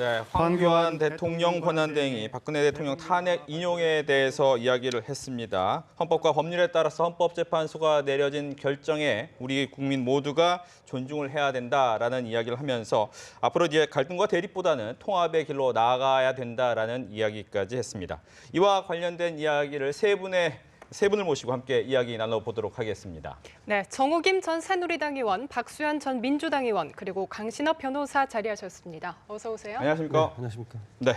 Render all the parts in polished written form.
네, 황교안 대통령 권한대행이 박근혜 대통령 탄핵 인용에 대해서 이야기를 했습니다. 헌법과 법률에 따라서 헌법재판소가 내려진 결정에 우리 국민 모두가 존중을 해야 된다라는 이야기를 하면서 앞으로 이제 갈등과 대립보다는 통합의 길로 나아가야 된다라는 이야기까지 했습니다. 이와 관련된 이야기를 세 분을 모시고 함께 이야기 나눠보도록 하겠습니다. 네, 정우김 전 새누리당 의원, 박수현 전 민주당 의원, 그리고 강신업 변호사 자리하셨습니다. 어서 오세요. 안녕하십니까? 네, 안녕하십니까? 네,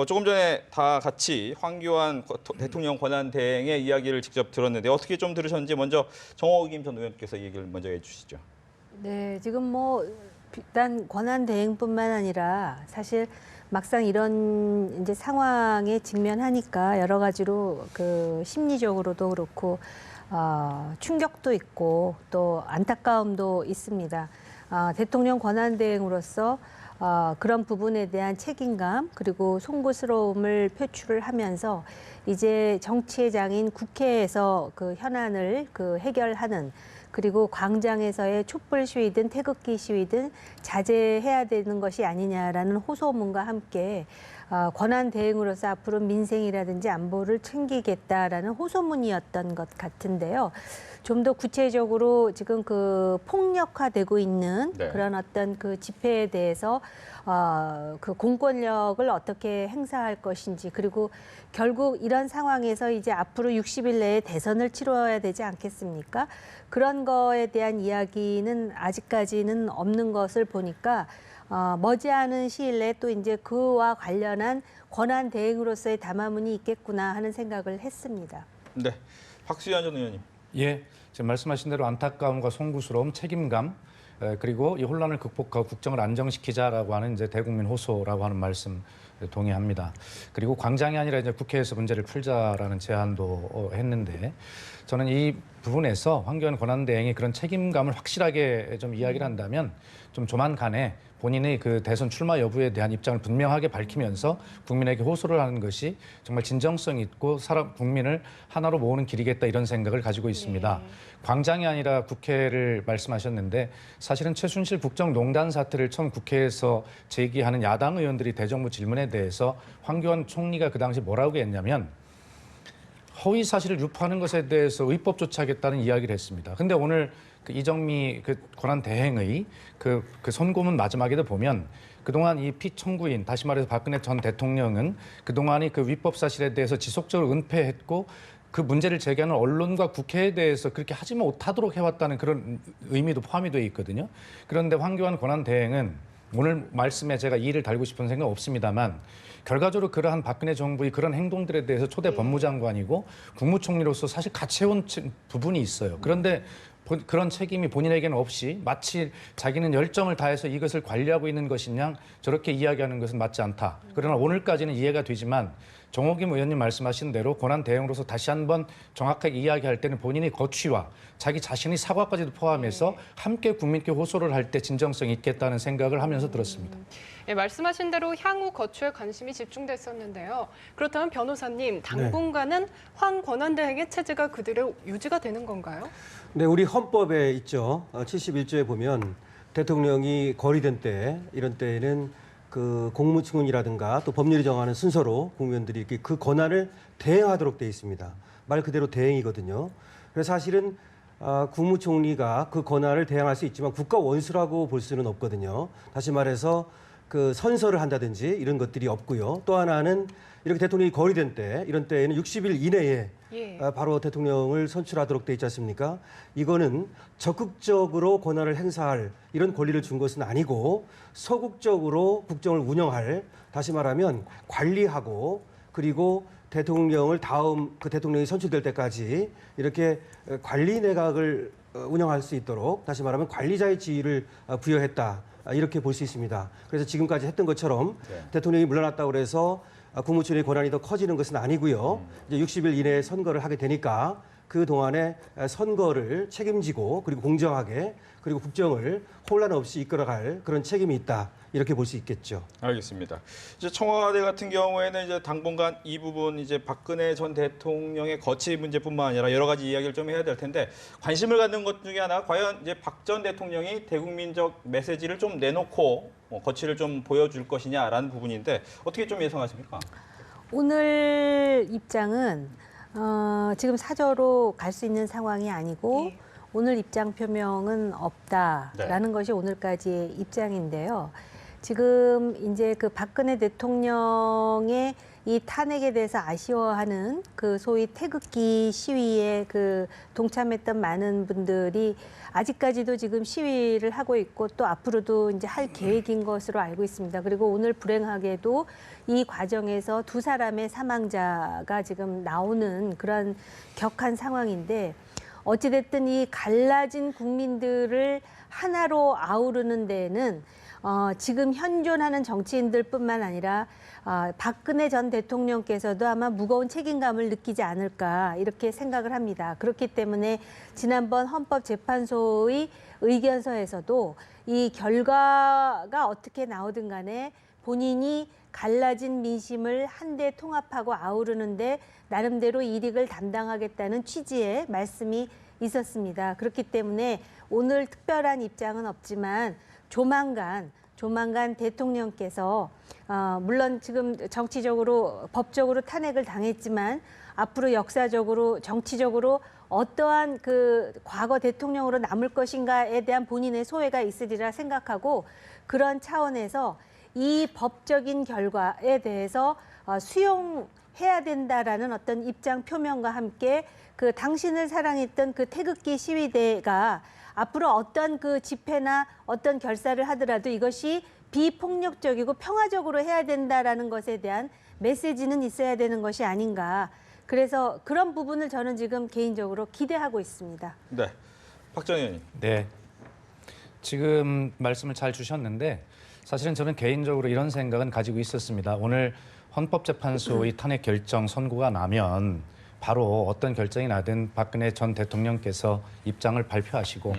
조금 전에 다 같이 황교안 대통령 권한대행의 이야기를 직접 들었는데 어떻게 좀 들으셨는지 먼저 정우김 전 의원께서 얘기를 먼저 해주시죠. 네, 지금 일단 권한 대행뿐만 아니라 사실 막상 이런 이제 상황에 직면하니까 여러 가지로 심리적으로도 그렇고 충격도 있고 또 안타까움도 있습니다. 대통령 권한 대행으로서 그런 부분에 대한 책임감 그리고 송구스러움을 표출을 하면서 이제 정치의 장인 국회에서 그 현안을 해결하는 그리고 광장에서의 촛불 시위든 태극기 시위든 자제해야 되는 것이 아니냐라는 호소문과 함께 권한 대행으로서 앞으로 민생이라든지 안보를 챙기겠다라는 호소문이었던 것 같은데요. 좀 더 구체적으로 지금 폭력화되고 있는 그런 어떤 집회에 대해서 공권력을 어떻게 행사할 것인지 그리고 결국 이런 상황에서 이제 앞으로 60일 내에 대선을 치러야 되지 않겠습니까? 그런 거에 대한 이야기는 아직까지는 없는 것을 보니까 머지않은 시일 내에 또 이제 그와 관련한 권한 대행으로서의 담화문이 있겠구나 하는 생각을 했습니다. 네, 박수현 전 의원님. 예, 지금 말씀하신 대로 안타까움과 송구스러움, 책임감, 그리고 이 혼란을 극복하고 국정을 안정시키자라고 하는 이제 대국민 호소라고 하는 말씀 동의합니다. 그리고 광장이 아니라 이제 국회에서 문제를 풀자라는 제안도 했는데 저는 이 부분에서 황교안 권한대행이 그런 책임감을 확실하게 좀 이야기를 한다면 좀 조만간에 본인의 대선 출마 여부에 대한 입장을 분명하게 밝히면서 국민에게 호소를 하는 것이 정말 진정성 있고 국민을 하나로 모으는 길이겠다 이런 생각을 가지고 있습니다. 광장이 아니라 국회를 말씀하셨는데 사실은 최순실 국정농단 사태를 처음 국회에서 제기하는 야당 의원들이 대정부 질문에 대해서 황교안 총리가 그 당시 뭐라고 했냐면 허위 사실을 유포하는 것에 대해서 의법 조치하겠다는 이야기를 했습니다. 근데 오늘 이정미 권한 대행의 선고문 마지막에도 보면 그동안 이 피청구인, 다시 말해서 박근혜 전 대통령은 그동안이 위법 사실에 대해서 지속적으로 은폐했고 그 문제를 제기하는 언론과 국회에 대해서 그렇게 하지 못하도록 해왔다는 그런 의미도 포함이 되어 있거든요. 그런데 황교안 권한 대행은 오늘 말씀에 제가 이의를 달고 싶은 생각은 없습니다만 결과적으로 그러한 박근혜 정부의 그런 행동들에 대해서 초대 법무장관이고 국무총리로서 사실 같이 해온 부분이 있어요. 그런데 그런 책임이 본인에게는 없이 마치 자기는 열정을 다해서 이것을 관리하고 있는 것이냐 저렇게 이야기하는 것은 맞지 않다. 그러나 오늘까지는 이해가 되지만 정호김 의원님 말씀하신 대로 권한 대행으로서 다시 한번 정확하게 이야기할 때는 본인의 거취와 자기 자신의 사과까지도 포함해서 함께 국민께 호소를 할 때 진정성이 있겠다는 생각을 하면서 들었습니다. 네, 말씀하신 대로 향후 거취에 관심이 집중됐었는데요. 그렇다면 변호사님, 당분간은 황 권한대행의 체제가 그대로 유지가 되는 건가요? 네, 우리 헌법에 있죠. 71조에 보면 대통령이 거리된 때, 이런 때에는 공무층문이라든가 또 법률이 정하는 순서로 국민들이 이렇게 그 권한을 대행하도록 되어 있습니다. 말 그대로 대행이거든요. 그래서 사실은 국무총리가 그 권한을 대행할 수 있지만 국가 원수라고 볼 수는 없거든요. 다시 말해서 선서를 한다든지 이런 것들이 없고요. 또 하나는 이렇게 대통령이 거리된 때, 이런 때에는 60일 이내에 바로 대통령을 선출하도록 돼 있지 않습니까? 이거는 적극적으로 권한을 행사할 이런 권리를 준 것은 아니고 소극적으로 국정을 운영할, 다시 말하면 관리하고 그리고 대통령을 다음 대통령이 선출될 때까지 이렇게 관리 내각을 운영할 수 있도록, 다시 말하면 관리자의 지위를 부여했다. 이렇게 볼 수 있습니다. 그래서 지금까지 했던 것처럼 대통령이 물러났다고 해서 국무총리의 권한이 더 커지는 것은 아니고요. 이제 60일 이내에 선거를 하게 되니까 그 동안에 선거를 책임지고 그리고 공정하게 그리고 국정을 혼란 없이 이끌어갈 그런 책임이 있다. 이렇게 볼 수 있겠죠. 알겠습니다. 이제 청와대 같은 경우에는 이제 당분간 이 부분 이제 박근혜 전 대통령의 거취 문제뿐만 아니라 여러 가지 이야기를 좀 해야 될 텐데 관심을 갖는 것 중에 하나 과연 이제 박 전 대통령이 대국민적 메시지를 좀 내놓고 거취를 좀 보여줄 것이냐라는 부분인데 어떻게 좀 예상하십니까? 오늘 입장은 지금 사저로 갈 수 있는 상황이 아니고 예. 오늘 입장 표명은 없다라는 것이 오늘까지의 입장인데요. 지금 이제 그 박근혜 대통령의 이 탄핵에 대해서 아쉬워하는 그 소위 태극기 시위에 그 동참했던 많은 분들이 아직까지도 지금 시위를 하고 있고 또 앞으로도 이제 할 계획인 것으로 알고 있습니다. 그리고 오늘 불행하게도 이 과정에서 두 사람의 사망자가 지금 나오는 그런 격한 상황인데 어찌됐든 이 갈라진 국민들을 하나로 아우르는 데에는 지금 현존하는 정치인들뿐만 아니라 박근혜 전 대통령께서도 아마 무거운 책임감을 느끼지 않을까 이렇게 생각을 합니다. 그렇기 때문에 지난번 헌법재판소의 의견서에서도 이 결과가 어떻게 나오든 간에 본인이 갈라진 민심을 한데 통합하고 아우르는데 나름대로 일익을 담당하겠다는 취지의 말씀이 있었습니다. 그렇기 때문에 오늘 특별한 입장은 없지만 조만간 대통령께서 물론 지금 정치적으로 법적으로 탄핵을 당했지만 앞으로 역사적으로 정치적으로 어떠한 그 과거 대통령으로 남을 것인가에 대한 본인의 소회가 있으리라 생각하고 그런 차원에서 이 법적인 결과에 대해서 수용해야 된다라는 어떤 입장 표명과 함께 그 당신을 사랑했던 그 태극기 시위대가 앞으로 어떤 그 집회나 어떤 결사를 하더라도 이것이 비폭력적이고 평화적으로 해야 된다라는 것에 대한 메시지는 있어야 되는 것이 아닌가. 그래서 그런 부분을 저는 지금 개인적으로 기대하고 있습니다. 네, 박 전 의원님. 네. 지금 말씀을 잘 주셨는데 사실은 저는 개인적으로 이런 생각은 가지고 있었습니다. 오늘 헌법재판소의 탄핵 결정 선고가 나면 바로 어떤 결정이 나든 박근혜 전 대통령께서 입장을 발표하시고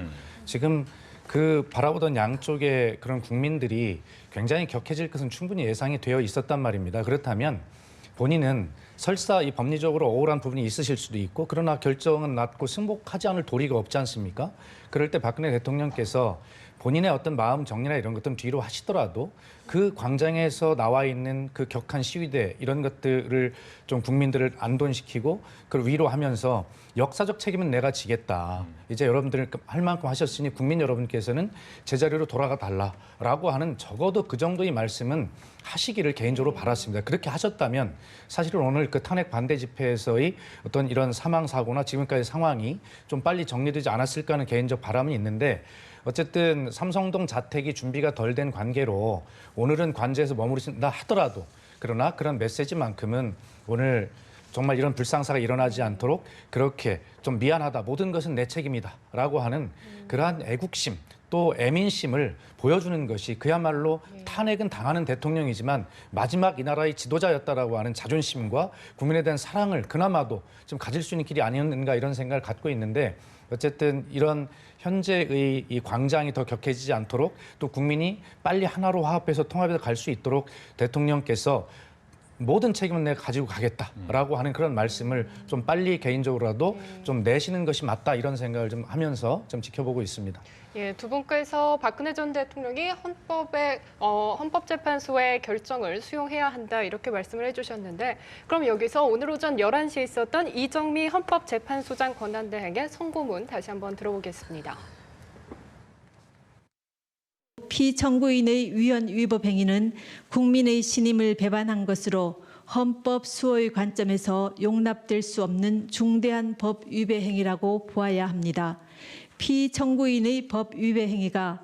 지금 그 바라보던 양쪽의 그런 국민들이 굉장히 격해질 것은 충분히 예상이 되어 있었단 말입니다. 그렇다면 본인은 설사 이 법리적으로 억울한 부분이 있으실 수도 있고 그러나 결정은 났고 승복하지 않을 도리가 없지 않습니까? 그럴 때 박근혜 대통령께서 본인의 어떤 마음 정리나 이런 것들은 뒤로 하시더라도 그 광장에서 나와 있는 그 격한 시위대 이런 것들을 좀 국민들을 안돈시키고 그걸 위로하면서 역사적 책임은 내가 지겠다. 이제 여러분들 할 만큼 하셨으니 국민 여러분께서는 제자리로 돌아가 달라라고 하는 적어도 그 정도의 말씀은 하시기를 개인적으로 바랐습니다. 그렇게 하셨다면 사실은 오늘 그 탄핵 반대 집회에서의 어떤 이런 사망 사고나 지금까지 상황이 좀 빨리 정리되지 않았을까 하는 개인적 바람은 있는데 어쨌든 삼성동 자택이 준비가 덜 된 관계로 오늘은 관제에서 머무르신다 하더라도 그러나 그런 메시지만큼은 오늘 정말 이런 불상사가 일어나지 않도록 그렇게 좀 미안하다 모든 것은 내 책임이다 라고 하는 그러한 애국심 또 애민심을 보여주는 것이 그야말로 탄핵은 당하는 대통령이지만 마지막 이 나라의 지도자였다라고 하는 자존심과 국민에 대한 사랑을 그나마도 좀 가질 수 있는 길이 아니었는가 이런 생각을 갖고 있는데 어쨌든 이런 현재의 이 광장이 더 격해지지 않도록 또 국민이 빨리 하나로 화합해서 통합해서 갈 수 있도록 대통령께서 모든 책임은 내가 가지고 가겠다라고 하는 그런 말씀을 좀 빨리 개인적으로라도 좀 내시는 것이 맞다 이런 생각을 좀 하면서 좀 지켜보고 있습니다. 예, 두 분께서 박근혜 전 대통령이 헌법재판소의 결정을 수용해야 한다 이렇게 말씀을 해주셨는데 그럼 여기서 오늘 오전 11시에 있었던 이정미 헌법재판소장 권한대행의 선고문 다시 한번 들어보겠습니다. 피청구인의 위헌 위법 행위는 국민의 신임을 배반한 것으로 헌법 수호의 관점에서 용납될 수 없는 중대한 법 위배 행위라고 보아야 합니다. 피청구인의 법 위배 행위가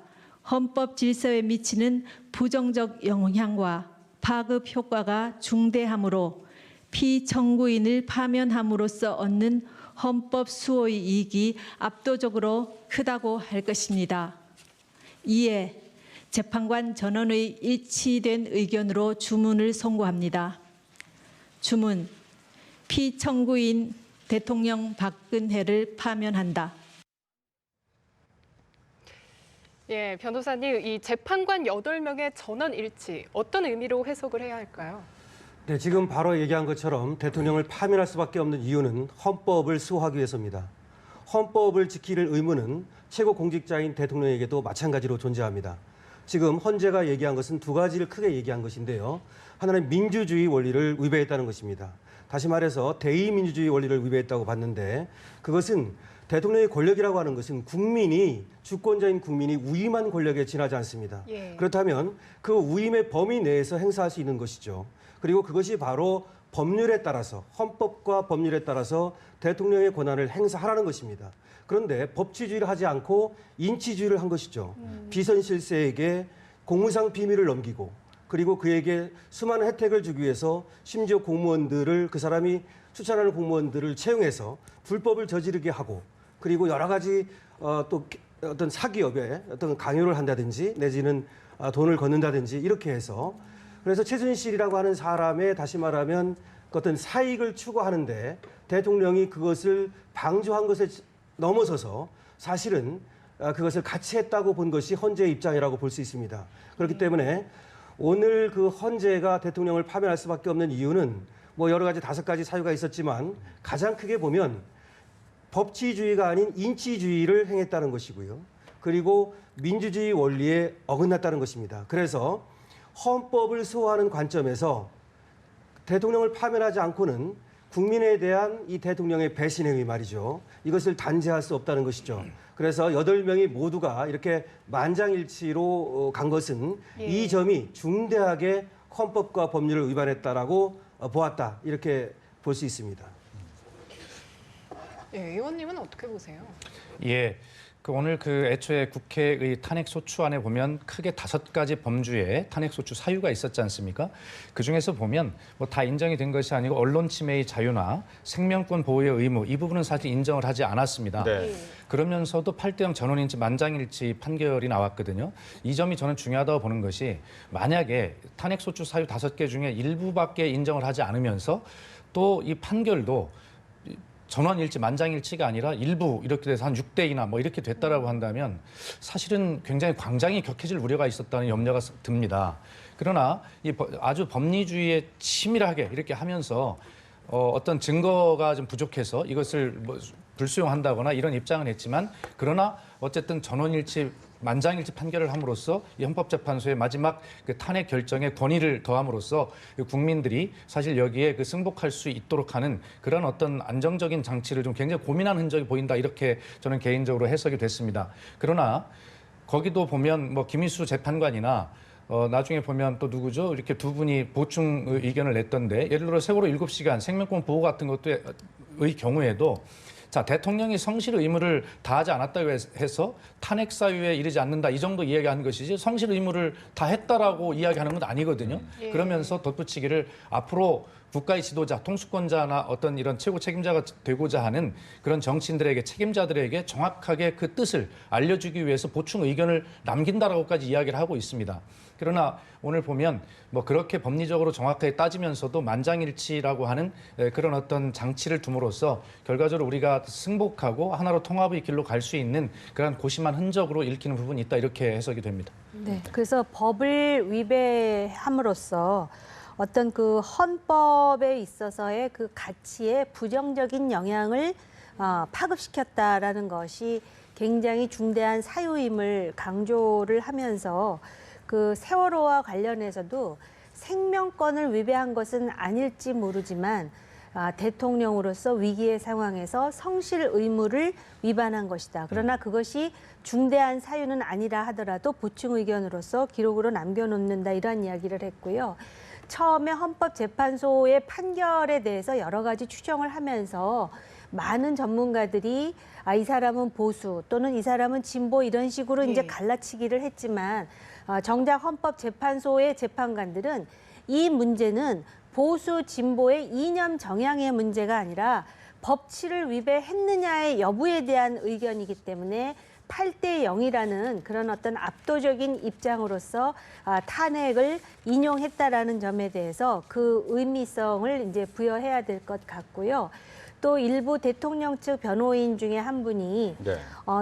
헌법 질서에 미치는 부정적 영향과 파급 효과가 중대하므로 피청구인을 파면함으로써 얻는 헌법 수호의 이익이 압도적으로 크다고 할 것입니다. 이에 재판관 전원의 일치된 의견으로 주문을 선고합니다. 주문, 피청구인 대통령 박근혜를 파면한다. 예, 변호사님, 이 재판관 8명의 전원 일치, 어떤 의미로 해석을 해야 할까요? 네, 지금 바로 얘기한 것처럼 대통령을 파면할 수밖에 없는 이유는 헌법을 수호하기 위해서입니다. 헌법을 지킬 의무는 최고 공직자인 대통령에게도 마찬가지로 존재합니다. 지금 헌재가 얘기한 것은 두 가지를 크게 얘기한 것인데요. 하나는 민주주의 원리를 위배했다는 것입니다. 다시 말해서 대의민주주의 원리를 위배했다고 봤는데 그것은 대통령의 권력이라고 하는 것은 국민이 주권자인 국민이 위임한 권력에 지나지 않습니다. 예. 그렇다면 그 위임의 범위 내에서 행사할 수 있는 것이죠. 그리고 그것이 바로 법률에 따라서 헌법과 법률에 따라서 대통령의 권한을 행사하라는 것입니다. 그런데 법치주의를 하지 않고 인치주의를 한 것이죠. 비선 실세에게 공무상 비밀을 넘기고 그리고 그에게 수많은 혜택을 주기 위해서 심지어 공무원들을 그 사람이 추천하는 공무원들을 채용해서 불법을 저지르게 하고 그리고 여러 가지 또 어떤 사기업에 어떤 강요를 한다든지 내지는 돈을 걷는다든지 이렇게 해서 그래서 최순실이라고 하는 사람의 다시 말하면 어떤 사익을 추구하는데 대통령이 그것을 방조한 것에 넘어서서 사실은 그것을 같이 했다고 본 것이 헌재의 입장이라고 볼 수 있습니다. 그렇기 때문에 오늘 그 헌재가 대통령을 파면할 수밖에 없는 이유는 뭐 여러 가지 5가지 사유가 있었지만 가장 크게 보면 법치주의가 아닌 인치주의를 행했다는 것이고요. 그리고 민주주의 원리에 어긋났다는 것입니다. 그래서 헌법을 수호하는 관점에서 대통령을 파면하지 않고는 국민에 대한 이 대통령의 배신 행위 말이죠. 이것을 단죄할 수 없다는 것이죠. 그래서 8명이 모두가 이렇게 만장일치로 간 것은 이 점이 중대하게 헌법과 법률을 위반했다라고 보았다. 이렇게 볼 수 있습니다. 예, 의원님은 어떻게 보세요? 예. 오늘 애초에 국회의 탄핵 소추안에 보면 크게 5가지 범주의 탄핵 소추 사유가 있었지 않습니까? 그 중에서 보면 뭐 다 인정이 된 것이 아니고 언론 침해의 자유나 생명권 보호의 의무 이 부분은 사실 인정을 하지 않았습니다. 네. 그러면서도 8대0 전원인치 만장일치 판결이 나왔거든요. 이 점이 저는 중요하다고 보는 것이 만약에 탄핵 소추 사유 5개 중에 일부밖에 인정을 하지 않으면서 또 이 판결도 전원일치, 만장일치가 아니라 일부 이렇게 돼서 한 6대2나 뭐 이렇게 됐다라고 한다면 사실은 굉장히 광장이 격해질 우려가 있었다는 염려가 듭니다. 그러나 아주 법리주의에 치밀하게 이렇게 하면서 어떤 증거가 좀 부족해서 이것을 뭐 불수용한다거나 이런 입장은 했지만 그러나 어쨌든 전원일치 만장일치 판결을 함으로써 이 헌법재판소의 마지막 그 탄핵 결정에 권위를 더함으로써 국민들이 사실 여기에 승복할 수 있도록 하는 그런 어떤 안정적인 장치를 좀 굉장히 고민한 흔적이 보인다 이렇게 저는 개인적으로 해석이 됐습니다. 그러나 거기도 보면 뭐 김인수 재판관이나 나중에 보면 또 누구죠? 이렇게 두 분이 보충 의견을 냈던데 예를 들어 세월호 7시간 생명권 보호 같은 것의 경우에도 자, 대통령이 성실 의무를 다하지 않았다고 해서 탄핵 사유에 이르지 않는다 이 정도 이야기하는 것이지 성실 의무를 다 했다라고 이야기하는 건 아니거든요. 예. 그러면서 덧붙이기를 앞으로 국가의 지도자, 통수권자나 어떤 이런 최고 책임자가 되고자 하는 그런 정치인들에게 책임자들에게 정확하게 그 뜻을 알려주기 위해서 보충 의견을 남긴다라고까지 이야기를 하고 있습니다. 그러나 오늘 보면 뭐 그렇게 법리적으로 정확하게 따지면서도 만장일치라고 하는 그런 어떤 장치를 둠으로써 결과적으로 우리가 승복하고 하나로 통합의 길로 갈 수 있는 그런 고심한 흔적으로 읽히는 부분이 있다 이렇게 해석이 됩니다. 네, 그래서 법을 위배함으로써 어떤 그 헌법에 있어서의 그 가치에 부정적인 영향을 파급시켰다라는 것이 굉장히 중대한 사유임을 강조를 하면서 그 세월호와 관련해서도 생명권을 위배한 것은 아닐지 모르지만 대통령으로서 위기의 상황에서 성실 의무를 위반한 것이다. 그러나 그것이 중대한 사유는 아니라 하더라도 보충 의견으로서 기록으로 남겨놓는다 이런 이야기를 했고요. 처음에 헌법재판소의 판결에 대해서 여러 가지 추정을 하면서 많은 전문가들이 이 사람은 보수 또는 이 사람은 진보 이런 식으로 이제 갈라치기를 했지만 정작 헌법재판소의 재판관들은 이 문제는 보수 진보의 이념 정향의 문제가 아니라 법치를 위배했느냐의 여부에 대한 의견이기 때문에 8대 0이라는 그런 어떤 압도적인 입장으로서 탄핵을 인용했다라는 점에 대해서 그 의미성을 이제 부여해야 될 것 같고요. 또 일부 대통령 측 변호인 중에 한 분이 네.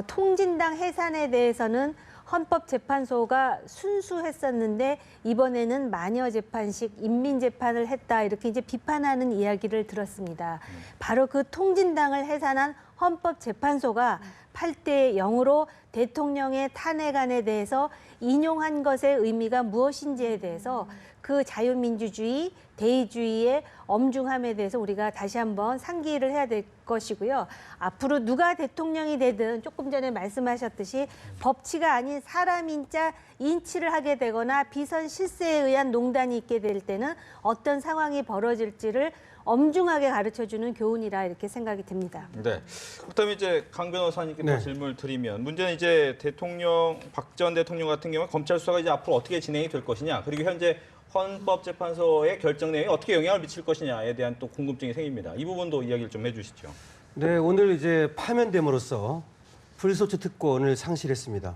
통진당 해산에 대해서는 헌법재판소가 순수했었는데 이번에는 마녀재판식 인민재판을 했다 이렇게 이제 비판하는 이야기를 들었습니다. 바로 그 통진당을 해산한 헌법재판소가 8대 0으로 대통령의 탄핵안에 대해서 인용한 것의 의미가 무엇인지에 대해서 그 자유민주주의, 대의주의의 엄중함에 대해서 우리가 다시 한번 상기를 해야 될 것이고요. 앞으로 누가 대통령이 되든 조금 전에 말씀하셨듯이 법치가 아닌 사람인자 인치를 하게 되거나 비선 실세에 의한 농단이 있게 될 때는 어떤 상황이 벌어질지를 엄중하게 가르쳐주는 교훈이라 이렇게 생각이 듭니다. 네. 그렇다면 이제 강 변호사님께 또 네. 질문을 드리면 문제는 이제 박 전 대통령 같은 경우 검찰 수사가 이제 앞으로 어떻게 진행이 될 것이냐, 그리고 현재 헌법재판소의 결정 내용이 어떻게 영향을 미칠 것이냐에 대한 또 궁금증이 생깁니다. 이 부분도 이야기를 좀 해주시죠. 네, 오늘 이제 파면됨으로써 불소추 특권을 상실했습니다.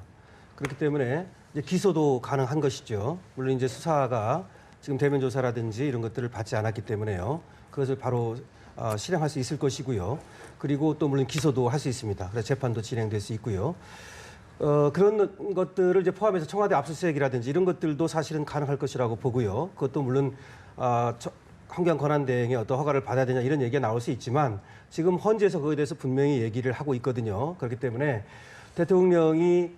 그렇기 때문에 이제 기소도 가능한 것이죠. 물론 이제 수사가 지금 대면 조사라든지 이런 것들을 받지 않았기 때문에요. 그것을 바로 실행할 수 있을 것이고요. 그리고 또 물론 기소도 할 수 있습니다. 그래서 재판도 진행될 수 있고요. 그런 것들을 이제 포함해서 청와대 압수수색이라든지 이런 것들도 사실은 가능할 것이라고 보고요. 그것도 물론 환경 권한 대행의 어떤 허가를 받아야 되냐 이런 얘기가 나올 수 있지만 지금 헌재에서 그거에 대해서 분명히 얘기를 하고 있거든요. 그렇기 때문에 대통령이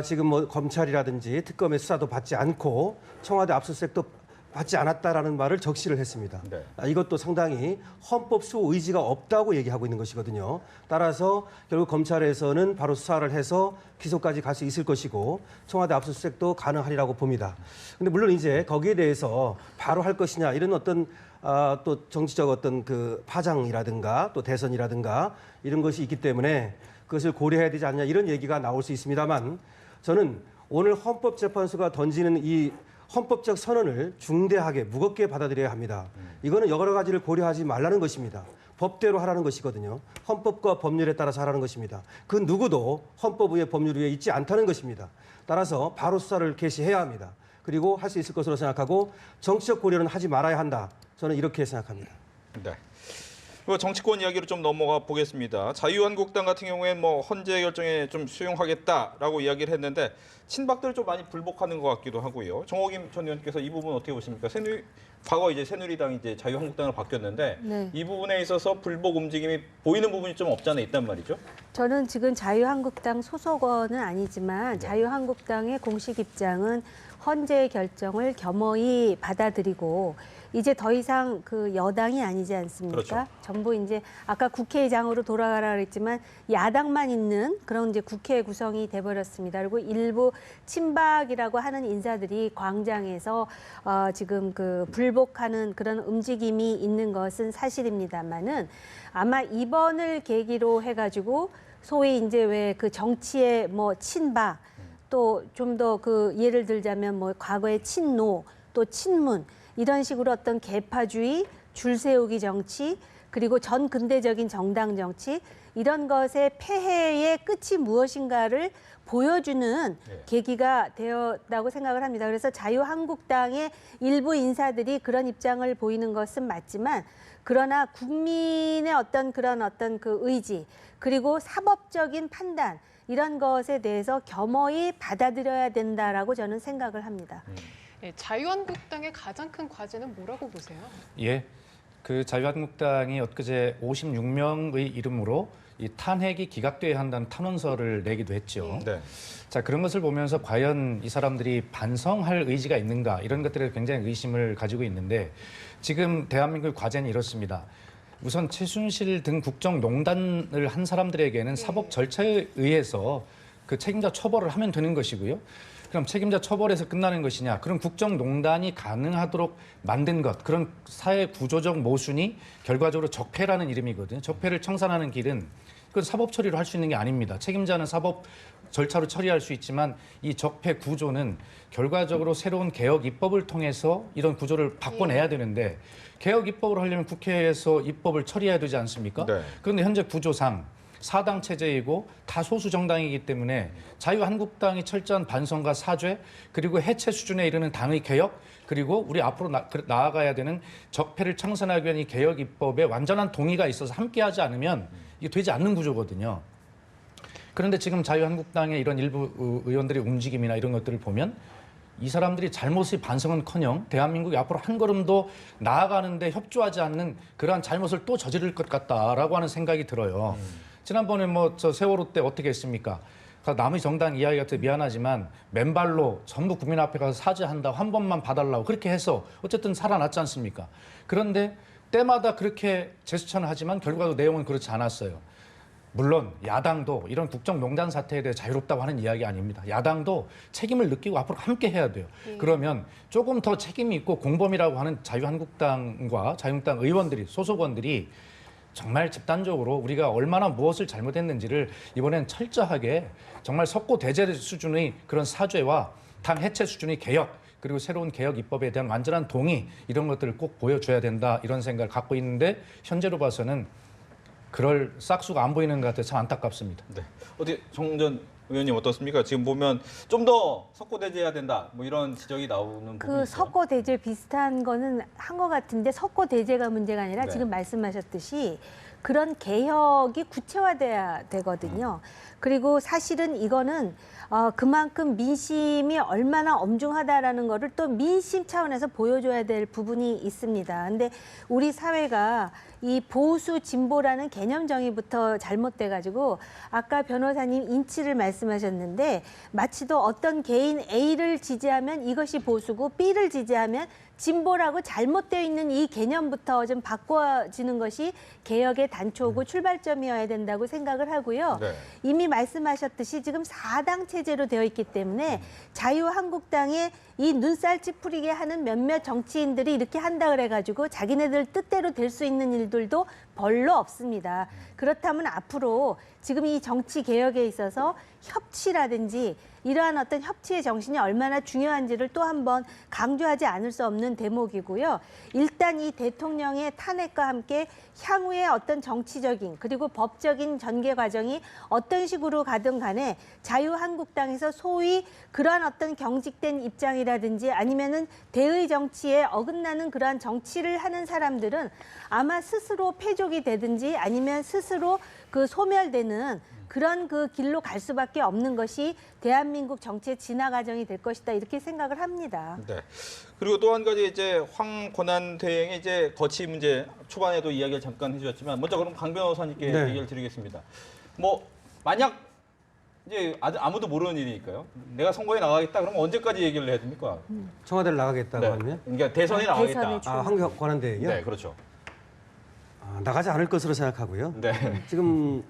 지금 뭐 검찰이라든지 특검의 수사도 받지 않고 청와대 압수수색도 받지 않았다라는 말을 적시를 했습니다. 네. 이것도 상당히 헌법 수호 의지가 없다고 얘기하고 있는 것이거든요. 따라서 결국 검찰에서는 바로 수사를 해서 기소까지 갈 수 있을 것이고 청와대 압수수색도 가능하리라고 봅니다. 근데 물론 이제 거기에 대해서 바로 할 것이냐 이런 어떤 또 정치적 어떤 그 파장이라든가 또 대선이라든가 이런 것이 있기 때문에 그것을 고려해야 되지 않냐 이런 얘기가 나올 수 있습니다만 저는 오늘 헌법재판소가 던지는 이 헌법적 선언을 중대하게 무겁게 받아들여야 합니다. 이거는 여러 가지를 고려하지 말라는 것입니다. 법대로 하라는 것이거든요. 헌법과 법률에 따라서 하라는 것입니다. 그 누구도 헌법 위에 법률 위에 있지 않다는 것입니다. 따라서 바로 수사를 개시해야 합니다. 그리고 할 수 있을 것으로 생각하고 정치적 고려는 하지 말아야 한다. 저는 이렇게 생각합니다. 네. 그리고 정치권 이야기로 좀 넘어가 보겠습니다. 자유한국당 같은 경우에는 뭐 헌재 결정에 좀 수용하겠다라고 이야기를 했는데 친박들을 좀 많이 불복하는 것 같기도 하고요. 정호김 전 의원께서 이 부분 어떻게 보십니까? 과거 이제 새누리당이 이제 자유한국당으로 바뀌었는데 네. 이 부분에 있어서 불복 움직임이 보이는 부분이 좀 없지 않아 있단 말이죠. 저는 지금 자유한국당 소속원은 아니지만 자유한국당의 공식 입장은 헌재의 결정을 겸허히 받아들이고 이제 더 이상 그 여당이 아니지 않습니까? 그렇죠. 전부 이제 아까 국회의장으로 돌아가라 그랬지만 야당만 있는 그런 이제 국회 구성이 돼버렸습니다. 그리고 일부 친박이라고 하는 인사들이 광장에서 지금 그 불복하는 그런 움직임이 있는 것은 사실입니다만은 아마 이번을 계기로 해가지고 소위 이제 왜 그 정치의 뭐 친박 또 좀 더 그 예를 들자면 뭐 과거의 친노 또 친문 이런 식으로 어떤 계파주의, 줄세우기 정치, 그리고 전 근대적인 정당 정치 이런 것의 폐해의 끝이 무엇인가를 보여주는 계기가 되었다고 생각을 합니다. 그래서 자유한국당의 일부 인사들이 그런 입장을 보이는 것은 맞지만 그러나 국민의 어떤 그런 어떤 그 의지 그리고 사법적인 판단 이런 것에 대해서 겸허히 받아들여야 된다라고 저는 생각을 합니다. 네, 자유한국당의 가장 큰 과제는 뭐라고 보세요? 예, 그 자유한국당이 엊그제 56명의 이름으로 이 탄핵이 기각돼야 한다는 탄원서를 내기도 했죠. 네. 자, 그런 것을 보면서 과연 이 사람들이 반성할 의지가 있는가 이런 것들에 굉장히 의심을 가지고 있는데 지금 대한민국의 과제는 이렇습니다. 우선 최순실 등 국정농단을 한 사람들에게는 사법 절차에 의해서 그 책임자 처벌을 하면 되는 것이고요. 그럼 책임자 처벌에서 끝나는 것이냐? 그럼 국정농단이 가능하도록 만든 것, 그런 사회 구조적 모순이 결과적으로 적폐라는 이름이거든요. 적폐를 청산하는 길은 그건 사법 처리로 할 수 있는 게 아닙니다. 책임자는 사법 절차로 처리할 수 있지만 이 적폐 구조는 결과적으로 새로운 개혁 입법을 통해서 이런 구조를 바꿔내야 되는데 개혁 입법을 하려면 국회에서 입법을 처리해야 되지 않습니까? 네. 그런데 현재 구조상 사당 체제이고 다 소수 정당이기 때문에 자유한국당이 철저한 반성과 사죄 그리고 해체 수준에 이르는 당의 개혁 그리고 우리 앞으로 나아가야 되는 적폐를 청산하기 위한 이 개혁 입법에 완전한 동의가 있어서 함께하지 않으면 이게 되지 않는 구조거든요. 그런데 지금 자유한국당의 이런 일부 의원들의 움직임이나 이런 것들을 보면 이 사람들이 잘못의 반성은커녕 대한민국이 앞으로 한 걸음도 나아가는데 협조하지 않는 그러한 잘못을 또 저지를 것 같다라고 하는 생각이 들어요. 지난번에 뭐 저 세월호 때 어떻게 했습니까? 그러니까 남의 정당 이야기 같아 미안하지만 맨발로 전부 국민 앞에 가서 사죄한다고 한 번만 봐달라고 그렇게 해서 어쨌든 살아났지 않습니까? 그런데 때마다 그렇게 제스처는 하지만 결과도 내용은 그렇지 않았어요. 물론 야당도 이런 국정농단 사태에 대해 자유롭다고 하는 이야기 아닙니다. 야당도 책임을 느끼고 앞으로 함께 해야 돼요. 그러면 조금 더 책임이 있고 공범이라고 하는 자유한국당과 자유한국당 의원들이 소속원들이 정말 집단적으로 우리가 얼마나 무엇을 잘못했는지를 이번엔 철저하게 정말 석고대죄 수준의 그런 사죄와 당 해체 수준의 개혁 그리고 새로운 개혁 입법에 대한 완전한 동의 이런 것들을 꼭 보여줘야 된다 이런 생각을 갖고 있는데 현재로 봐서는 그럴 싹수가 안 보이는 것 같아서 참 안타깝습니다. 네. 어떻게 정전 의원님 어떻습니까? 지금 보면 좀 더 석고대죄해야 된다. 뭐 이런 지적이 나오는 그 부분이 있어요. 석고대죄 비슷한 거는 한 것 같은데 석고대죄가 문제가 아니라 네. 지금 말씀하셨듯이 그런 개혁이 구체화돼야 되거든요. 그리고 사실은 이거는 그만큼 민심이 얼마나 엄중하다라는 거를 또 민심 차원에서 보여줘야 될 부분이 있습니다. 근데 우리 사회가 이 보수 진보라는 개념 정의부터 잘못돼가지고 아까 변호사님 인치를 말씀하셨는데 마치도 어떤 개인 A를 지지하면 이것이 보수고 B를 지지하면 진보라고 잘못되어 있는 이 개념부터 좀 바꿔지는 것이 개혁의 단초고 출발점이어야 된다고 생각을 하고요. 네. 이미 말씀하셨듯이 지금 4당 체제로 되어 있기 때문에 자유한국당의 이 눈살 찌푸리게 하는 몇몇 정치인들이 이렇게 한다 그래가지고 자기네들 뜻대로 될 수 있는 일들도 별로 없습니다. 그렇다면 앞으로 지금 이 정치 개혁에 있어서 협치라든지 이러한 어떤 협치의 정신이 얼마나 중요한지를 또 한번 강조하지 않을 수 없는 대목이고요. 일단 이 대통령의 탄핵과 함께 향후의 어떤 정치적인 그리고 법적인 전개 과정이 어떤 식으로 가든 간에 자유한국당에서 소위 그러한 어떤 경직된 입장이라든지 아니면은 대의 정치에 어긋나는 그러한 정치를 하는 사람들은 아마 스스로 패족이 되든지 아니면 스스로 그 소멸되는 그런 그 길로 갈 수밖에 없는 것이 대한민국 정치의 진화 과정이 될 것이다 이렇게 생각을 합니다. 네. 그리고 또 한 가지 이제 황 권한대행의 이제 거취 문제 초반에도 이야기를 잠깐 해주셨지만 먼저 그럼 강 변호사님께 네. 얘기를 드리겠습니다. 뭐 만약 이제 아무도 모르는 일이니까요. 내가 선거에 나가겠다 그러면 언제까지 얘기를 해야 됩니까? 청와대를 나가겠다고 네. 하면 그러니까 대선에 대선에 나가겠다. 황 권한대행이요? 네, 그렇죠. 나가지 않을 것으로 생각하고요. 네. 지금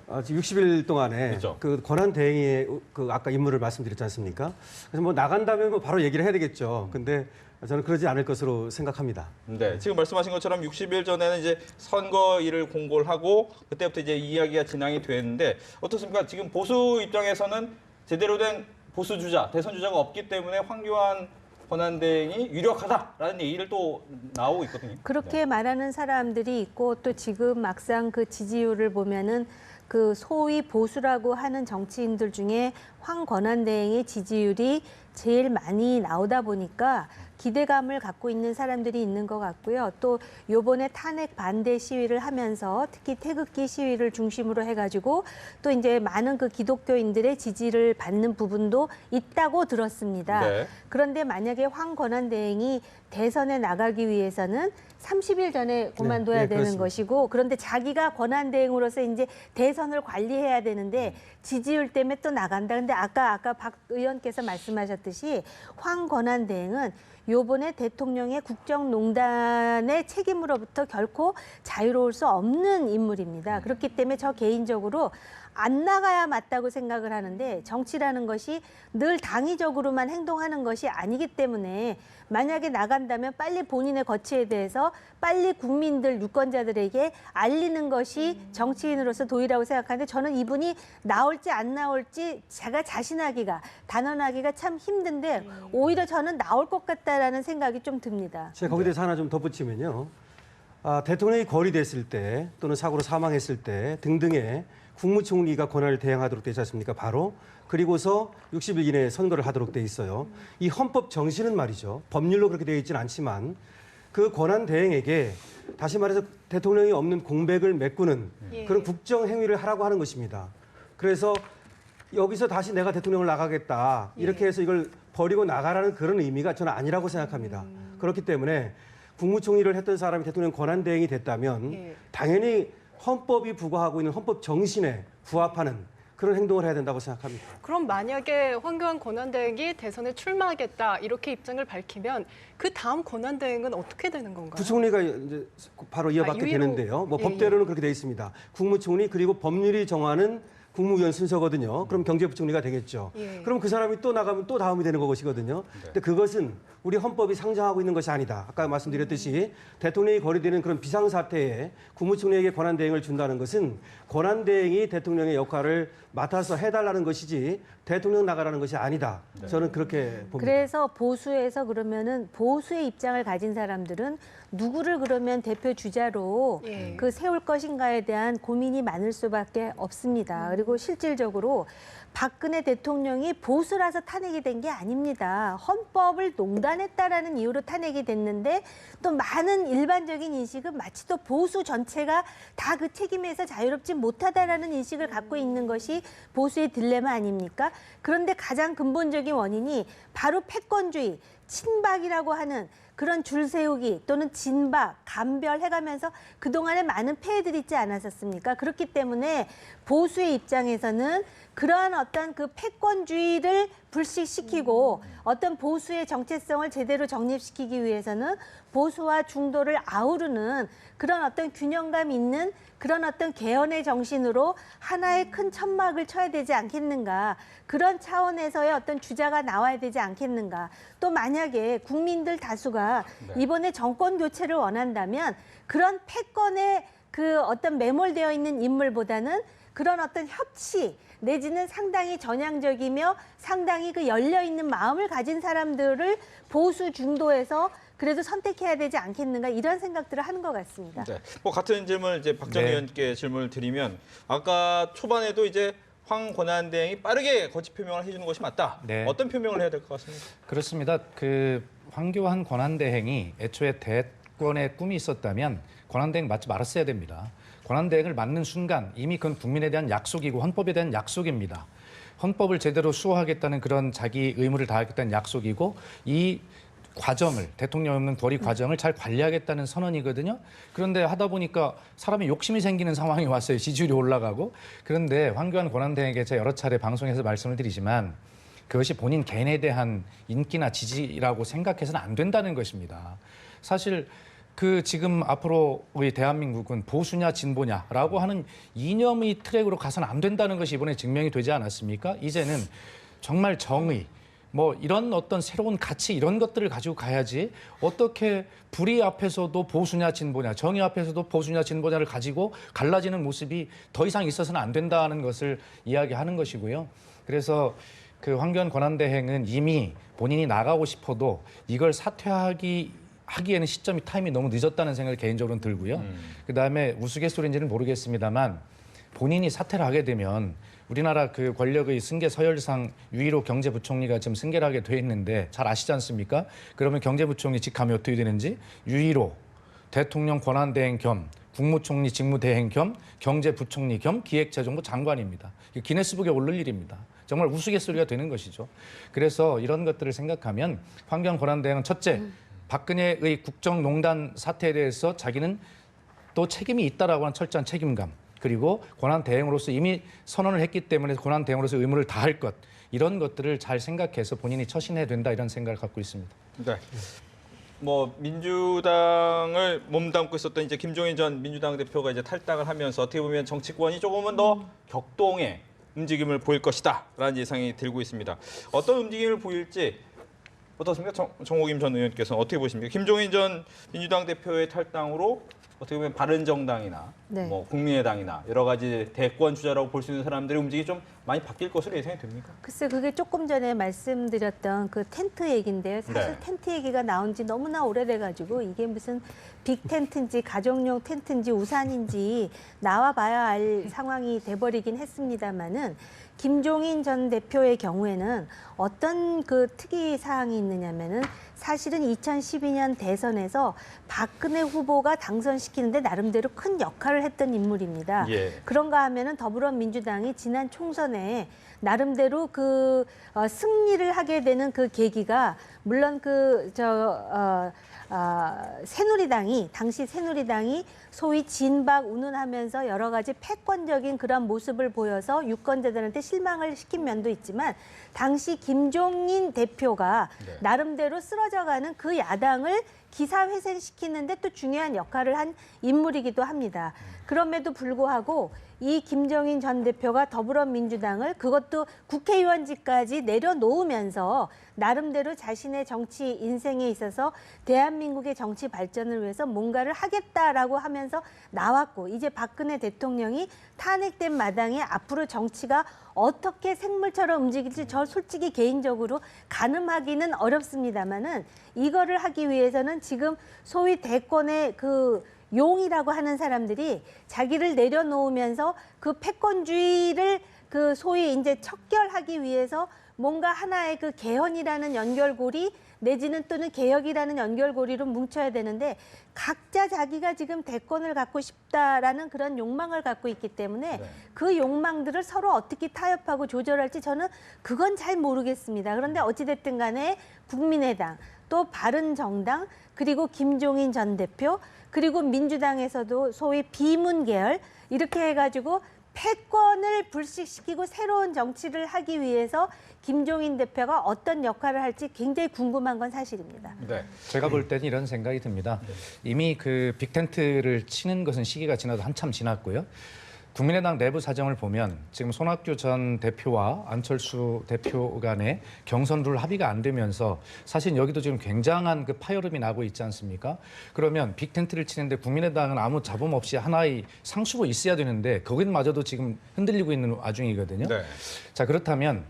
60일 동안에 그렇죠. 그 권한 대행의 그 아까 임무를 말씀드렸지 않습니까? 그래서 뭐 나간다면 뭐 바로 얘기를 해야 되겠죠. 근데 저는 그러지 않을 것으로 생각합니다. 네, 지금 말씀하신 것처럼 60일 전에는 이제 선거일을 공고를 하고 그때부터 이제 이야기가 진행이 됐는데 어떻습니까? 지금 보수 입장에서는 제대로 된 보수 주자, 대선 주자가 없기 때문에 황교안 권한대행이 유력하다라는 얘기를 또 나오고 있거든요. 그렇게 말하는 사람들이 있고 또 지금 막상 그 지지율을 보면은 그 소위 보수라고 하는 정치인들 중에 황 권한대행의 지지율이 제일 많이 나오다 보니까 기대감을 갖고 있는 사람들이 있는 것 같고요. 또 요번에 탄핵 반대 시위를 하면서 특히 태극기 시위를 중심으로 해가지고 또 이제 많은 그 기독교인들의 지지를 받는 부분도 있다고 들었습니다. 네. 그런데 만약에 황 권한대행이 대선에 나가기 위해서는 30일 전에 그만둬야 네, 되는 그렇습니다. 것이고 그런데 자기가 권한대행으로서 이제 대선을 관리해야 되는데 지지율 때문에 또 나간다. 근데 아까 박 의원께서 말씀하셨듯이 황 권한대행은 요번에 대통령의 국정농단의 책임으로부터 결코 자유로울 수 없는 인물입니다. 그렇기 때문에 저 개인적으로 안 나가야 맞다고 생각을 하는데 정치라는 것이 늘 당위적으로만 행동하는 것이 아니기 때문에 만약에 나간다면 빨리 본인의 거취에 대해서 빨리 국민들 유권자들에게 알리는 것이 정치인으로서 도리라고 생각하는데 저는 이분이 나올지 안 나올지 제가 자신하기가 단언하기가 참 힘든데 오히려 저는 나올 것 같다라는 생각이 좀 듭니다. 제가 거기에 대해서 하나 좀 덧붙이면요. 대통령이 거리됐을 때 또는 사고로 사망했을 때 등등의 국무총리가 권한을 대행하도록 되지 않습니까? 바로 그리고서 60일 이내에 선거를 하도록 돼 있어요. 이 헌법 정신은 말이죠. 법률로 그렇게 되어 있지는 않지만 그 권한 대행에게 다시 말해서 대통령이 없는 공백을 메꾸는 그런 국정 행위를 하라고 하는 것입니다. 그래서 여기서 다시 내가 대통령을 나가겠다 이렇게 해서 이걸 버리고 나가라는 그런 의미가 저는 아니라고 생각합니다. 그렇기 때문에 국무총리를 했던 사람이 대통령 권한 대행이 됐다면 당연히 헌법이 부과하고 있는 헌법 정신에 부합하는 그런 행동을 해야 된다고 생각합니다. 그럼 만약에 황교안 권한대행이 대선에 출마하겠다 이렇게 입장을 밝히면 그 다음 권한대행은 어떻게 되는 건가요? 부총리가 이제 바로 이어받게 유일로- 되는데요. 뭐 예, 법대로는 그렇게 돼 있습니다. 국무총리 그리고 법률이 정하는 국무위원 순서거든요. 그럼 경제부총리가 되겠죠. 예. 그럼 그 사람이 또 나가면 또 다음이 되는 것이거든요. 근데 그것은 우리 헌법이 상정하고 있는 것이 아니다. 아까 말씀드렸듯이 대통령이 거리되는 그런 비상사태에 국무총리에게 권한대행을 준다는 것은 권한대행이 대통령의 역할을 맡아서 해달라는 것이지 대통령 나가라는 것이 아니다. 저는 그렇게 봅니다. 그래서 보수에서 그러면은 보수의 입장을 가진 사람들은 누구를 그러면 대표 주자로 예. 그 세울 것인가에 대한 고민이 많을 수밖에 없습니다. 그리고 실질적으로 박근혜 대통령이 보수라서 탄핵이 된 게 아닙니다. 헌법을 농단했다라는 이유로 탄핵이 됐는데 또 많은 일반적인 인식은 마치 또 보수 전체가 다 그 책임에서 자유롭지 못하다라는 인식을 갖고 있는 것이 보수의 딜레마 아닙니까? 그런데 가장 근본적인 원인이 바로 패권주의, 친박이라고 하는 그런 줄 세우기 또는 진박, 감별해가면서 그동안에 많은 폐해들이 있지 않았었습니까? 그렇기 때문에 보수의 입장에서는 그러한 어떤 그 패권주의를 불식시키고 어떤 보수의 정체성을 제대로 정립시키기 위해서는 보수와 중도를 아우르는 그런 어떤 균형감 있는 그런 어떤 개헌의 정신으로 하나의 큰 천막을 쳐야 되지 않겠는가. 그런 차원에서의 어떤 주자가 나와야 되지 않겠는가. 또 만약에 국민들 다수가 이번에 정권 교체를 원한다면 그런 패권에 그 어떤 매몰되어 있는 인물보다는 그런 어떤 협치 내지는 상당히 전향적이며 상당히 그 열려있는 마음을 가진 사람들을 보수 중도에서 그래도 선택해야 되지 않겠는가 이런 생각들을 하는 것 같습니다. 네. 뭐 같은 질문을 이제 박정 네. 의원께 질문을 드리면 아까 초반에도 이제 황 권한대행이 빠르게 거취 표명을 해주는 것이 맞다. 네. 어떤 표명을 해야 될 것 같습니까? 그렇습니다. 그 황교안 권한대행이 애초에 대권의 꿈이 있었다면 권한대행 맞지 말았어야 됩니다. 권한대행을 맞는 순간 이미 그건 국민에 대한 약속이고 헌법에 대한 약속입니다. 헌법을 제대로 수호하겠다는 그런 자기 의무를 다하겠다는 약속이고 이 과정을 대통령 없는 거리 과정을 잘 관리하겠다는 선언이거든요. 그런데 하다 보니까 사람이 욕심이 생기는 상황이 왔어요. 지지율이 올라가고. 그런데 황교안 권한대행에게 제가 여러 차례 방송에서 말씀을 드리지만 그것이 본인 개인에 대한 인기나 지지라고 생각해서는 안 된다는 것입니다. 사실 그 지금 앞으로 우리 대한민국은 보수냐 진보냐라고 하는 이념의 트랙으로 가서는 안 된다는 것이 이번에 증명이 되지 않았습니까? 이제는 정말 정의, 뭐 이런 어떤 새로운 가치 이런 것들을 가지고 가야지 어떻게 불의 앞에서도 보수냐 진보냐 정의 앞에서도 보수냐 진보냐를 가지고 갈라지는 모습이 더 이상 있어서는 안 된다는 것을 이야기하는 것이고요. 그래서 그 황교안 권한대행은 이미 본인이 나가고 싶어도 이걸 하기에는 시점이 타임이 너무 늦었다는 생각이 개인적으로는 들고요. 그다음에 우스갯소리인지는 모르겠습니다만 본인이 사퇴를 하게 되면 우리나라 그 권력의 승계 서열상 유일호 경제부총리가 지금 승계를 하게 돼 있는데 잘 아시지 않습니까? 그러면 경제부총리 직함이 어떻게 되는지 유일호 대통령 권한대행 겸 국무총리 직무대행 겸 경제부총리 겸 기획재정부 장관입니다. 이게 기네스북에 오를 일입니다. 정말 우스갯소리가 되는 것이죠. 그래서 이런 것들을 생각하면 황교안 권한대행은 첫째 박근혜의 국정농단 사태에 대해서 자기는 또 책임이 있다라고 하는 철저한 책임감 그리고 권한대행으로서 이미 선언을 했기 때문에 권한대행으로서 의무를 다할 것 이런 것들을 잘 생각해서 본인이 처신해야 된다 이런 생각을 갖고 있습니다. 네. 뭐 민주당을 몸담고 있었던 이제 김종인 전 민주당 대표가 이제 탈당을 하면서 어떻게 보면 정치권이 조금은 더 격동의 움직임을 보일 것이다라는 예상이 들고 있습니다. 어떤 움직임을 보일지 어떻습니까? 정호김 전 의원께서는 어떻게 보십니까? 김종인 전 민주당 대표의 탈당으로 어떻게 보면 바른정당이나 네. 뭐 국민의당이나 여러 가지 대권 주자라고 볼 수 있는 사람들의 움직임이 좀 많이 바뀔 것으로 예상이 됩니까? 글쎄 그게 조금 전에 말씀드렸던 그 텐트 얘기인데요. 사실 네. 텐트 얘기가 나온 지 너무나 오래돼가지고 이게 무슨 빅 텐트인지 가정용 텐트인지 우산인지 나와 봐야 알 상황이 돼버리긴 했습니다만은 김종인 전 대표의 경우에는 어떤 그 특이 사항이 있느냐면은 사실은 2012년 대선에서 박근혜 후보가 당선시키는데 나름대로 큰 역할을 했던 인물입니다. 예. 그런가 하면은 더불어민주당이 지난 총선에 나름대로 그 승리를 하게 되는 그 계기가 물론 새누리당이 당시 새누리당이 소위 진박 운운하면서 여러 가지 패권적인 그런 모습을 보여서 유권자들한테 실망을 시킨 면도 있지만 당시 김종인 대표가 나름대로 쓰러져가는 그 야당을 기사회생시키는데 또 중요한 역할을 한 인물이기도 합니다. 그럼에도 불구하고 이 김종인 전 대표가 더불어민주당을 그것도 국회의원직까지 내려놓으면서 나름대로 자신의 정치 인생에 있어서 대한민국의 정치 발전을 위해서 뭔가를 하겠다라고 하면서 나왔고 이제 박근혜 대통령이 탄핵된 마당에 앞으로 정치가 어떻게 생물처럼 움직일지 저 솔직히 개인적으로 가늠하기는 어렵습니다만은 이거를 하기 위해서는 지금 소위 대권의 그 용이라고 하는 사람들이 자기를 내려놓으면서 그 패권주의를 그 소위 이제 척결하기 위해서 뭔가 하나의 그 개헌이라는 연결고리 내지는 또는 개혁이라는 연결고리로 뭉쳐야 되는데 각자 자기가 지금 대권을 갖고 싶다라는 그런 욕망을 갖고 있기 때문에 그 욕망들을 서로 어떻게 타협하고 조절할지 저는 그건 잘 모르겠습니다. 그런데 어찌됐든 간에 국민의당 또 바른정당 그리고 김종인 전 대표 그리고 민주당에서도 소위 비문 계열 이렇게 해가지고 패권을 불식시키고 새로운 정치를 하기 위해서 김종인 대표가 어떤 역할을 할지 굉장히 궁금한 건 사실입니다. 네. 제가 볼 때는 이런 생각이 듭니다. 이미 그 빅텐트를 치는 것은 시기가 지나도 한참 지났고요. 국민의당 내부 사정을 보면 지금 손학규 전 대표와 안철수 대표 간의 경선 룰 합의가 안 되면서 사실 여기도 지금 굉장한 그 파열음이 나고 있지 않습니까? 그러면 빅텐트를 치는데 국민의당은 아무 잡음 없이 하나의 상수가 있어야 되는데 거기마저도 지금 흔들리고 있는 와중이거든요. 네. 자, 그렇다면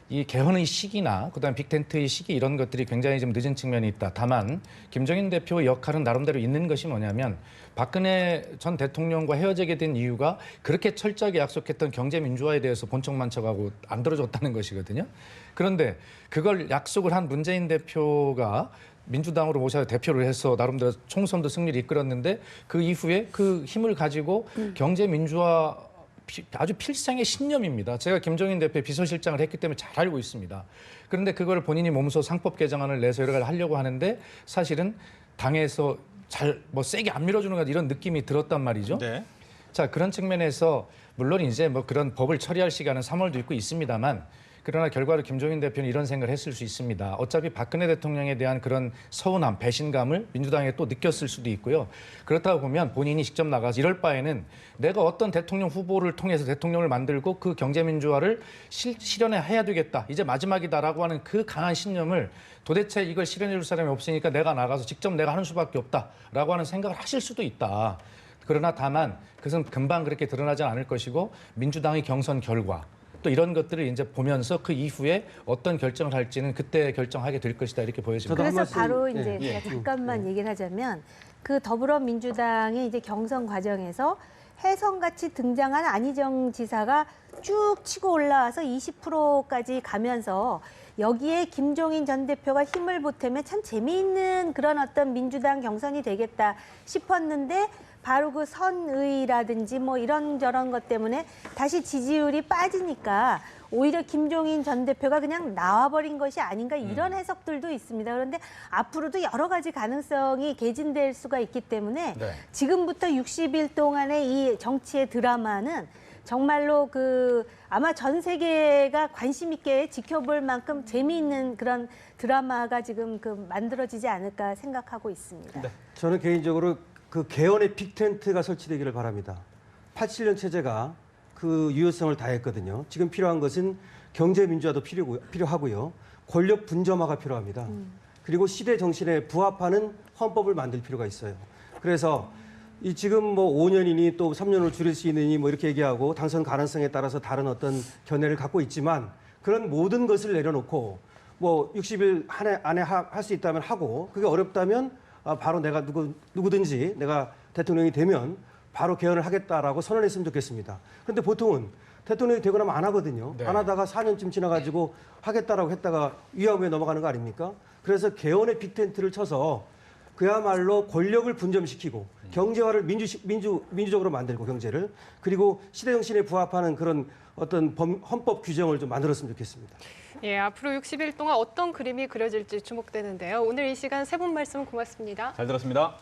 이 개헌의 시기나 그다음 빅텐트의 시기 이런 것들이 굉장히 좀 늦은 측면이 있다. 다만 김종인 대표의 역할은 나름대로 있는 것이 뭐냐면 박근혜 전 대통령과 헤어지게 된 이유가 그렇게 철저하게 약속했던 경제 민주화에 대해서 본청만쳐가고 안 들어줬다는 것이거든요. 그런데 그걸 약속을 한 문재인 대표가 민주당으로 모셔서 대표를 해서 나름대로 총선도 승리를 이끌었는데 그 이후에 그 힘을 가지고 경제 민주화 아주 필생의 신념입니다. 제가 김종인 대표의 비서실장을 했기 때문에 잘 알고 있습니다. 그런데 그걸 본인이 몸소 상법 개정안을 내서 여러 가지 하려고 하는데 사실은 당에서 잘 뭐 세게 안 밀어주는 것 이런 느낌이 들었단 말이죠. 네. 자, 그런 측면에서 물론 이제 뭐 그런 법을 처리할 시간은 3월도 있고 있습니다만 그러나 결과로 김종인 대표는 이런 생각을 했을 수 있습니다. 어차피 박근혜 대통령에 대한 그런 서운함, 배신감을 민주당에 또 느꼈을 수도 있고요. 그렇다고 보면 본인이 직접 나가서 이럴 바에는 내가 어떤 대통령 후보를 통해서 대통령을 만들고 그 경제민주화를 실현해야 되겠다. 이제 마지막이다라고 하는 그 강한 신념을 도대체 이걸 실현해 줄 사람이 없으니까 내가 나가서 직접 내가 하는 수밖에 없다라고 하는 생각을 하실 수도 있다. 그러나 다만 그것은 금방 그렇게 드러나지 않을 것이고 민주당의 경선 결과 또 이런 것들을 이제 보면서 그 이후에 어떤 결정을 할지는 그때 결정하게 될 것이다 이렇게 보여집니다. 저도 한 그래서 바로 말씀, 이제 예. 제가 잠깐만 얘기를 하자면 그 더불어민주당의 이제 경선 과정에서 혜성같이 등장한 안희정 지사가 쭉 치고 올라와서 20%까지 가면서 여기에 김종인 전 대표가 힘을 보태면 참 재미있는 그런 어떤 민주당 경선이 되겠다 싶었는데 바로 그 선의라든지 뭐 이런저런 것 때문에 다시 지지율이 빠지니까 오히려 김종인 전 대표가 그냥 나와버린 것이 아닌가 이런 해석들도 있습니다. 그런데 앞으로도 여러 가지 가능성이 개진될 수가 있기 때문에 네. 지금부터 60일 동안의 이 정치의 드라마는 정말로 그 아마 전 세계가 관심 있게 지켜볼 만큼 재미있는 그런 드라마가 지금 그 만들어지지 않을까 생각하고 있습니다. 네. 저는 개인적으로 그 개헌의 빅텐트가 설치되기를 바랍니다. 87년 체제가 그 유효성을 다했거든요. 지금 필요한 것은 경제 민주화도 필요하고요. 권력 분점화가 필요합니다. 그리고 시대 정신에 부합하는 헌법을 만들 필요가 있어요. 그래서 이 지금 뭐 5년이니 또 3년을 줄일 수 있느니 뭐 이렇게 얘기하고 당선 가능성에 따라서 다른 어떤 견해를 갖고 있지만 그런 모든 것을 내려놓고 뭐 60일 안에 할 수 있다면 하고 그게 어렵다면 바로 내가 누구든지 내가 대통령이 되면 바로 개헌을 하겠다라고 선언했으면 좋겠습니다. 그런데 보통은 대통령이 되고 나면 안 하거든요. 네. 안 하다가 4년쯤 지나가지고 하겠다라고 했다가 위화부에 넘어가는 거 아닙니까? 그래서 개헌의 빅텐트를 쳐서 그야말로 권력을 분점시키고 경제화를 민주적으로 만들고 경제를 그리고 시대 정신에 부합하는 그런 어떤 헌법 규정을 좀 만들었으면 좋겠습니다. 예, 앞으로 60일 동안 어떤 그림이 그려질지 주목되는데요. 오늘 이 시간 세 분 말씀 고맙습니다. 잘 들었습니다.